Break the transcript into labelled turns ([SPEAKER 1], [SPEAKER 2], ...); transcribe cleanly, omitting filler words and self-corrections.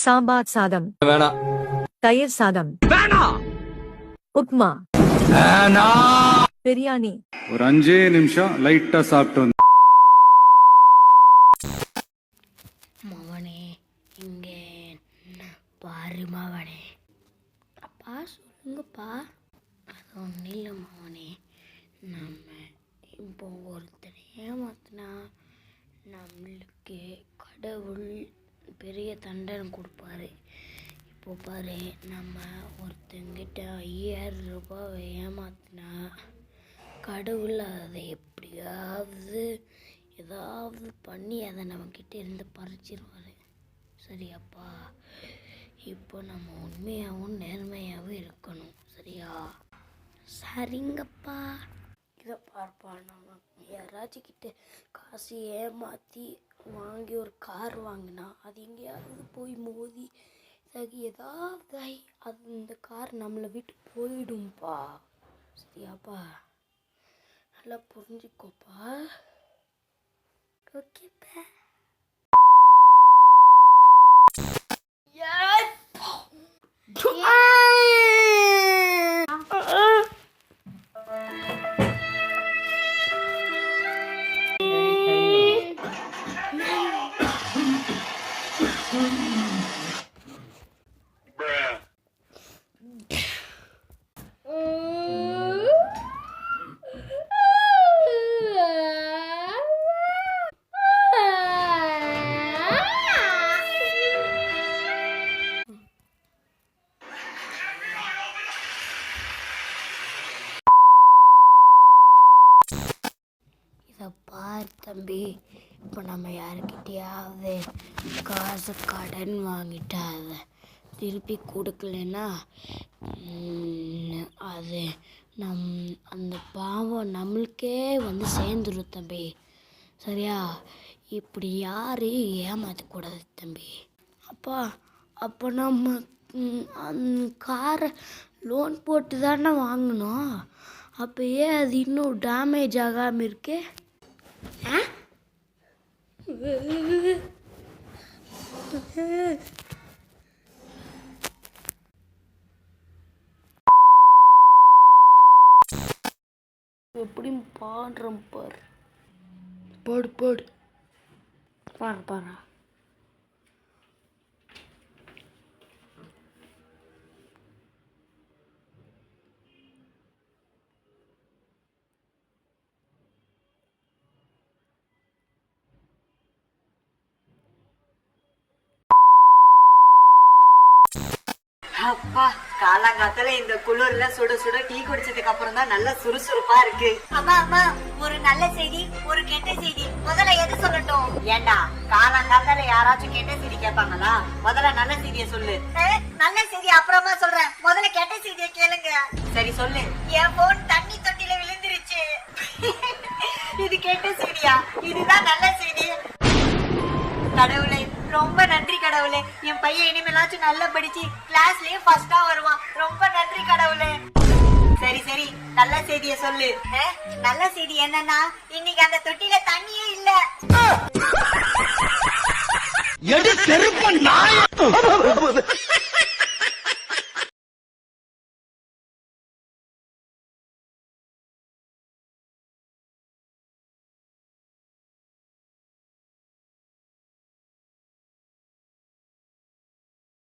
[SPEAKER 1] சாம்பார் சாதம்,
[SPEAKER 2] வேணாம்
[SPEAKER 1] தயிர் சாதம், உப்மா, பிரியாணி.
[SPEAKER 3] ஒரு 5 நிமிஷம் லைட்டா சாப்பிட்டு வந்து
[SPEAKER 4] மவனே இங்கே பாரு மவனே. அப்பா சொல்லுங்கப்பா. அது ஒன்றும் இல்லை மவனே. நம்ம இப்போ ஒருத்தர் ஏமாத்தினா நம்மளுக்கு கடவுள் பெரிய தண்டனை கொடுப்பாரு. இப்போ பாரு, நம்ம ஒருத்தங்கிட்ட 5000 ரூபாய் ஏமாத்தினா கடவுள் அதை எப்படியாவது ஏதாவது பண்ணி அதை நம்மக்கிட்ட இருந்து பறிச்சிருவார். சரியாப்பா? இப்போ நம்ம உண்மையாகவும் நேர்மையாகவும் இருக்கணும். சரியா? சரிங்கப்பா. இதை பார்ப்பா, நம்ம யாராச்சும் கிட்ட காசு ஏமாற்றி வாங்கி ஒரு கார் வாங்கினா அது எங்கேயாவது போய் மோதி ஏதாவது அது இந்த கார் நம்மளை விட்டு போயிடும்பா. சரியாப்பா? நல்லா புரிஞ்சுக்கோப்பா. ஓகேப்பா. இதை பார் தம்பி, இப்போ நம்ம யாருக்கிட்டையாவது காசு கடன் வாங்கிட்டா அதை திருப்பி கொடுக்கலன்னா அது அந்த பாவம் நம்மளுக்கே வந்து சேர்ந்துடும் தம்பி. சரியா? இப்படி யாரையும் ஏமாற்றக்கூடாது தம்பி. அப்போ நம்ம அந்த காரை லோன் போட்டு தானே வாங்கினோம். அப்போ ஏன் அது இன்னும் டேமேஜ் ஆகாமல் இருக்கு? எப்படி பாடுறோம் பாரு. பாடு பாடு பாரு பாரு.
[SPEAKER 5] அப்பா, காலாங்காத்தால இந்த குளிர்ல சுட சுட டீ குடிச்சதுக்கு அப்புறம் தான் நல்லா சுறுசுறுப்பா இருக்கு.
[SPEAKER 6] அம்மா அம்மா, ஒரு நல்ல செய்தி ஒரு கெட்ட செய்தி. முதல்ல எது சொல்லட்டும்?
[SPEAKER 5] ஏண்டா, காலாங்காத்தால யாராச்சும் கெட்ட செய்தி கேட்பாங்களா? முதல்ல நல்ல செய்திய சொல்லு.
[SPEAKER 6] நல்ல செய்தி அப்புறமா சொல்றேன். முதல்ல கெட்ட செய்திய கேளுங்க.
[SPEAKER 5] சரி சொல்லு.
[SPEAKER 6] என் போன் தண்ணி தொட்டில விழுந்துருச்சு.
[SPEAKER 5] இது கெட்ட செய்தியா? இதுதான் நல்ல செய்தி. கடவுளே, ரொம்ப நன்றி கடவுளே. என் பையன் இனிமேலாச்சும் நல்லா படிச்சு கிளாஸ்லயும் ஃபர்ஸ்டா வருவான். ரொம்ப நன்றி கடவுளே. சரி சரி, நல்ல செய்திய சொல்லு.
[SPEAKER 6] நல்ல செய்தி என்னன்னா, இன்னைக்கு அந்த தொட்டில தண்ணியே இல்ல.
[SPEAKER 2] எடு செருப்ப நாய்.